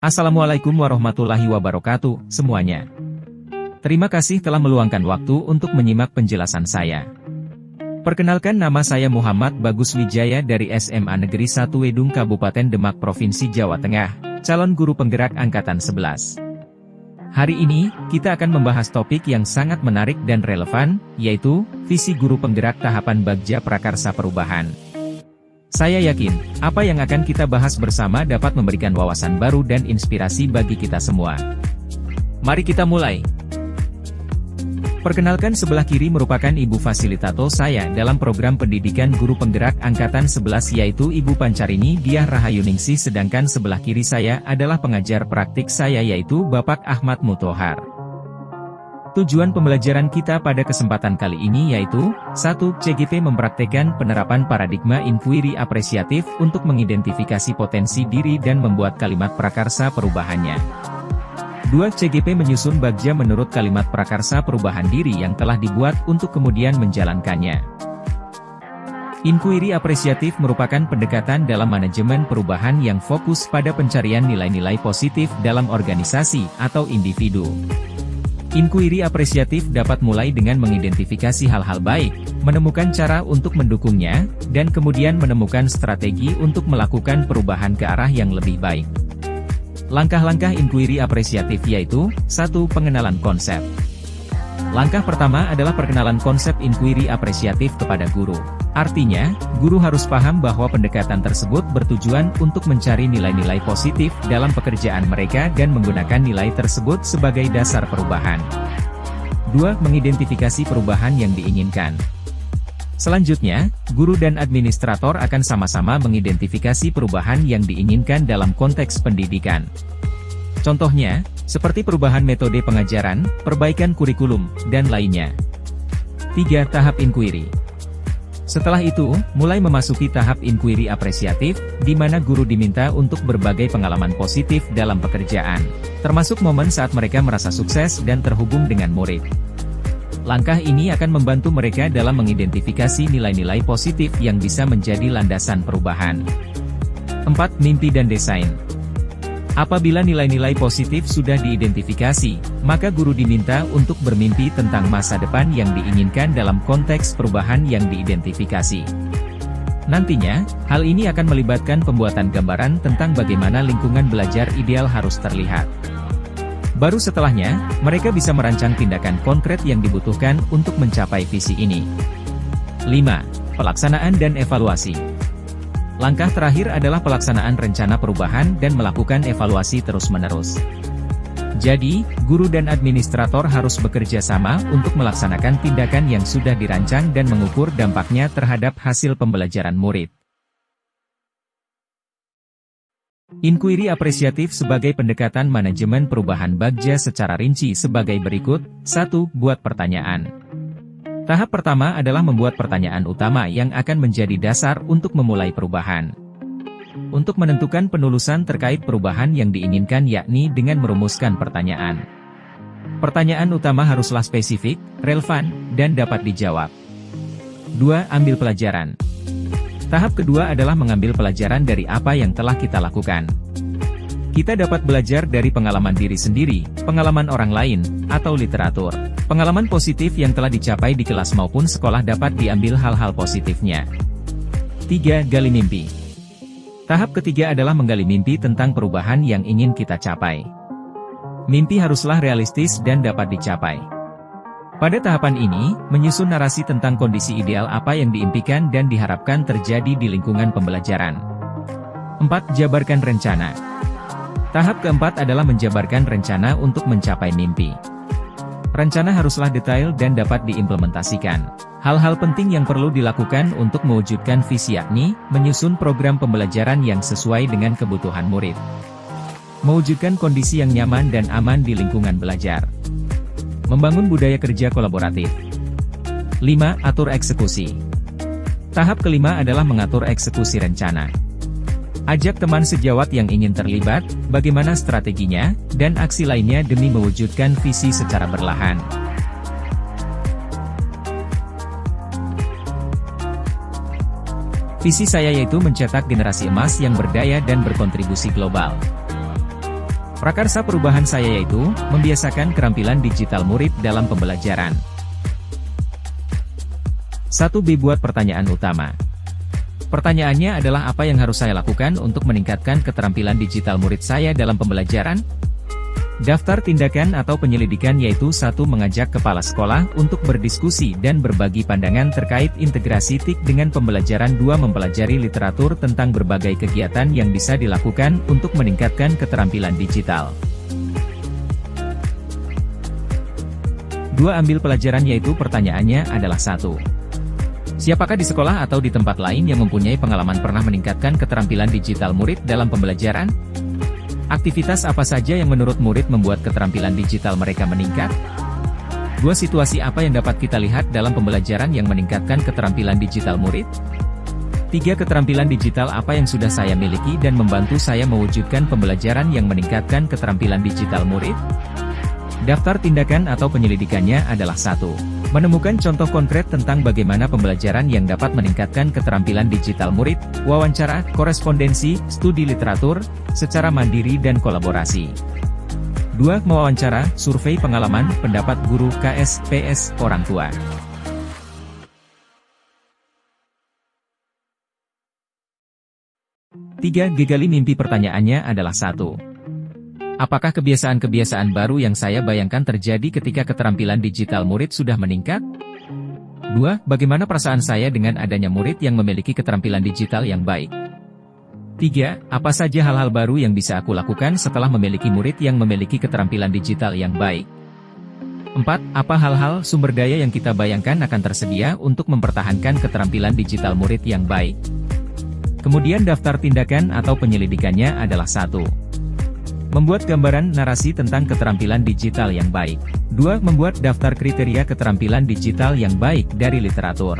Assalamualaikum warahmatullahi wabarakatuh, semuanya. Terima kasih telah meluangkan waktu untuk menyimak penjelasan saya. Perkenalkan, nama saya Muhammad Bagus Wijaya dari SMA Negeri 1 Wedung Kabupaten Demak Provinsi Jawa Tengah, calon guru penggerak Angkatan 11. Hari ini, kita akan membahas topik yang sangat menarik dan relevan, yaitu visi guru penggerak tahapan Bagja Prakarsa Perubahan. Saya yakin, apa yang akan kita bahas bersama dapat memberikan wawasan baru dan inspirasi bagi kita semua. Mari kita mulai. Perkenalkan, sebelah kiri merupakan ibu fasilitator saya dalam program pendidikan guru penggerak Angkatan 11, yaitu Ibu Pancarini Diah Rahayuningsih, sedangkan sebelah kiri saya adalah pengajar praktik saya, yaitu Bapak Ahmad Muthohar. Tujuan pembelajaran kita pada kesempatan kali ini yaitu 1. CGP mempraktekkan penerapan paradigma inquiry apresiatif untuk mengidentifikasi potensi diri dan membuat kalimat prakarsa perubahannya. 2. CGP menyusun bagja menurut kalimat prakarsa perubahan diri yang telah dibuat untuk kemudian menjalankannya. Inquiry apresiatif merupakan pendekatan dalam manajemen perubahan yang fokus pada pencarian nilai-nilai positif dalam organisasi atau individu. Inquiry apresiatif dapat mulai dengan mengidentifikasi hal-hal baik, menemukan cara untuk mendukungnya, dan kemudian menemukan strategi untuk melakukan perubahan ke arah yang lebih baik. Langkah-langkah inquiry apresiatif yaitu 1. Pengenalan konsep. Langkah pertama adalah perkenalan konsep inquiry apresiatif kepada guru. Artinya, guru harus paham bahwa pendekatan tersebut bertujuan untuk mencari nilai-nilai positif dalam pekerjaan mereka dan menggunakan nilai tersebut sebagai dasar perubahan. 2. Mengidentifikasi perubahan yang diinginkan. Selanjutnya, guru dan administrator akan sama-sama mengidentifikasi perubahan yang diinginkan dalam konteks pendidikan. Contohnya, seperti perubahan metode pengajaran, perbaikan kurikulum, dan lainnya. 3. Tahap inquiry. Setelah itu, mulai memasuki tahap inquiry apresiatif, di mana guru diminta untuk berbagai pengalaman positif dalam pekerjaan, termasuk momen saat mereka merasa sukses dan terhubung dengan murid. Langkah ini akan membantu mereka dalam mengidentifikasi nilai-nilai positif yang bisa menjadi landasan perubahan. 4. Mimpi dan desain. Apabila nilai-nilai positif sudah diidentifikasi, maka guru diminta untuk bermimpi tentang masa depan yang diinginkan dalam konteks perubahan yang diidentifikasi. Nantinya, hal ini akan melibatkan pembuatan gambaran tentang bagaimana lingkungan belajar ideal harus terlihat. Baru setelahnya, mereka bisa merancang tindakan konkret yang dibutuhkan untuk mencapai visi ini. 5. Pelaksanaan dan evaluasi. Langkah terakhir adalah pelaksanaan rencana perubahan dan melakukan evaluasi terus-menerus. Jadi, guru dan administrator harus bekerja sama untuk melaksanakan tindakan yang sudah dirancang dan mengukur dampaknya terhadap hasil pembelajaran murid. Inquiry apresiatif sebagai pendekatan manajemen perubahan bagja secara rinci sebagai berikut. 1. Buat pertanyaan. Tahap pertama adalah membuat pertanyaan utama yang akan menjadi dasar untuk memulai perubahan. Untuk menentukan penulisan terkait perubahan yang diinginkan yakni dengan merumuskan pertanyaan. Pertanyaan utama haruslah spesifik, relevan, dan dapat dijawab. 2. Ambil pelajaran. Tahap kedua adalah mengambil pelajaran dari apa yang telah kita lakukan. Kita dapat belajar dari pengalaman diri sendiri, pengalaman orang lain, atau literatur. Pengalaman positif yang telah dicapai di kelas maupun sekolah dapat diambil hal-hal positifnya. 3. Gali mimpi. Tahap ketiga adalah menggali mimpi tentang perubahan yang ingin kita capai. Mimpi haruslah realistis dan dapat dicapai. Pada tahapan ini, menyusun narasi tentang kondisi ideal apa yang diimpikan dan diharapkan terjadi di lingkungan pembelajaran. 4. Jabarkan rencana. Tahap keempat adalah menjabarkan rencana untuk mencapai mimpi. Rencana haruslah detail dan dapat diimplementasikan. Hal-hal penting yang perlu dilakukan untuk mewujudkan visi yakni, menyusun program pembelajaran yang sesuai dengan kebutuhan murid. Mewujudkan kondisi yang nyaman dan aman di lingkungan belajar. Membangun budaya kerja kolaboratif. 5. Atur eksekusi. Tahap kelima adalah mengatur eksekusi rencana. Ajak teman sejawat yang ingin terlibat, bagaimana strateginya, dan aksi lainnya demi mewujudkan visi secara berlahan. Visi saya yaitu mencetak generasi emas yang berdaya dan berkontribusi global. Prakarsa perubahan saya yaitu, membiasakan keterampilan digital murid dalam pembelajaran. 1B. Buat pertanyaan utama. Pertanyaannya adalah apa yang harus saya lakukan untuk meningkatkan keterampilan digital murid saya dalam pembelajaran? Daftar tindakan atau penyelidikan yaitu 1. Mengajak kepala sekolah untuk berdiskusi dan berbagi pandangan terkait integrasi TIK dengan pembelajaran. 2. Mempelajari literatur tentang berbagai kegiatan yang bisa dilakukan untuk meningkatkan keterampilan digital. 2. Ambil pelajaran yaitu pertanyaannya adalah 1. Siapakah di sekolah atau di tempat lain yang mempunyai pengalaman pernah meningkatkan keterampilan digital murid dalam pembelajaran? Aktivitas apa saja yang menurut murid membuat keterampilan digital mereka meningkat? 2. Situasi apa yang dapat kita lihat dalam pembelajaran yang meningkatkan keterampilan digital murid? 3. Keterampilan digital apa yang sudah saya miliki dan membantu saya mewujudkan pembelajaran yang meningkatkan keterampilan digital murid? Daftar tindakan atau penyelidikannya adalah 1. Menemukan contoh konkret tentang bagaimana pembelajaran yang dapat meningkatkan keterampilan digital murid, wawancara, korespondensi, studi literatur, secara mandiri dan kolaborasi. 2. Mewawancara, survei pengalaman, pendapat guru, KS, PS, orang tua. 3. Gali mimpi. Pertanyaannya adalah 1. Apakah kebiasaan-kebiasaan baru yang saya bayangkan terjadi ketika keterampilan digital murid sudah meningkat? 2. Bagaimana perasaan saya dengan adanya murid yang memiliki keterampilan digital yang baik? 3. Apa saja hal-hal baru yang bisa aku lakukan setelah memiliki murid yang memiliki keterampilan digital yang baik? 4. Apa hal-hal sumber daya yang kita bayangkan akan tersedia untuk mempertahankan keterampilan digital murid yang baik? Kemudian daftar tindakan atau penyelidikannya adalah 1. Membuat gambaran narasi tentang keterampilan digital yang baik. 2. Membuat daftar kriteria keterampilan digital yang baik dari literatur.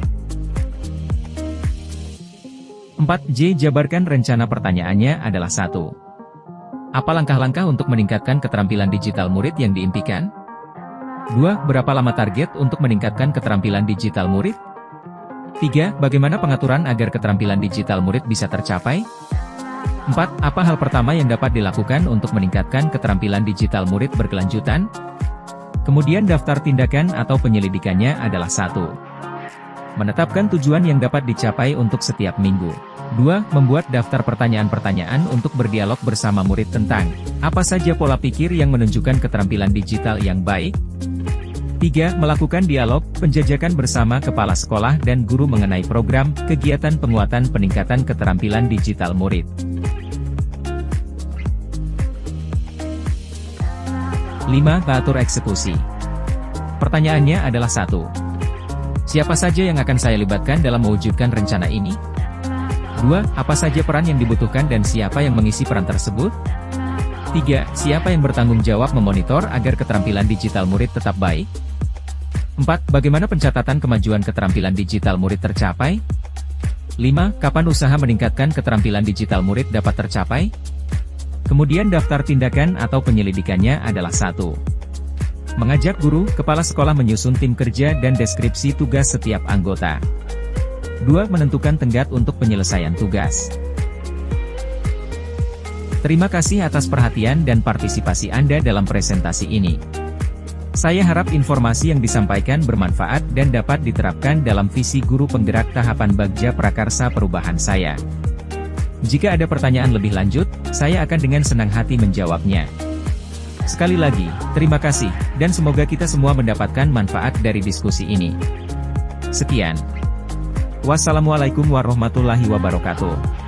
4J. Jabarkan rencana. Pertanyaannya adalah 1. Apa langkah-langkah untuk meningkatkan keterampilan digital murid yang diimpikan? 2. Berapa lama target untuk meningkatkan keterampilan digital murid? 3. Bagaimana pengaturan agar keterampilan digital murid bisa tercapai? 4. Apa hal pertama yang dapat dilakukan untuk meningkatkan keterampilan digital murid berkelanjutan? Kemudian daftar tindakan atau penyelidikannya adalah 1. Menetapkan tujuan yang dapat dicapai untuk setiap minggu. 2. Membuat daftar pertanyaan-pertanyaan untuk berdialog bersama murid tentang apa saja pola pikir yang menunjukkan keterampilan digital yang baik. 3. Melakukan dialog, penjajakan bersama kepala sekolah dan guru mengenai program, kegiatan penguatan peningkatan keterampilan digital murid. 5. Atur eksekusi. Pertanyaannya adalah 1. Siapa saja yang akan saya libatkan dalam mewujudkan rencana ini? 2. Apa saja peran yang dibutuhkan dan siapa yang mengisi peran tersebut? 3. Siapa yang bertanggung jawab memonitor agar keterampilan digital murid tetap baik? 4. Bagaimana pencatatan kemajuan keterampilan digital murid tercapai? 5. Kapan usaha meningkatkan keterampilan digital murid dapat tercapai? Kemudian daftar tindakan atau penyelidikannya adalah 1. Mengajak guru, kepala sekolah menyusun tim kerja dan deskripsi tugas setiap anggota. 2. Menentukan tenggat untuk penyelesaian tugas. Terima kasih atas perhatian dan partisipasi Anda dalam presentasi ini. Saya harap informasi yang disampaikan bermanfaat dan dapat diterapkan dalam visi guru penggerak tahapan Bagja Prakarsa Perubahan saya. Jika ada pertanyaan lebih lanjut, saya akan dengan senang hati menjawabnya. Sekali lagi, terima kasih, dan semoga kita semua mendapatkan manfaat dari diskusi ini. Sekian. Wassalamualaikum warahmatullahi wabarakatuh.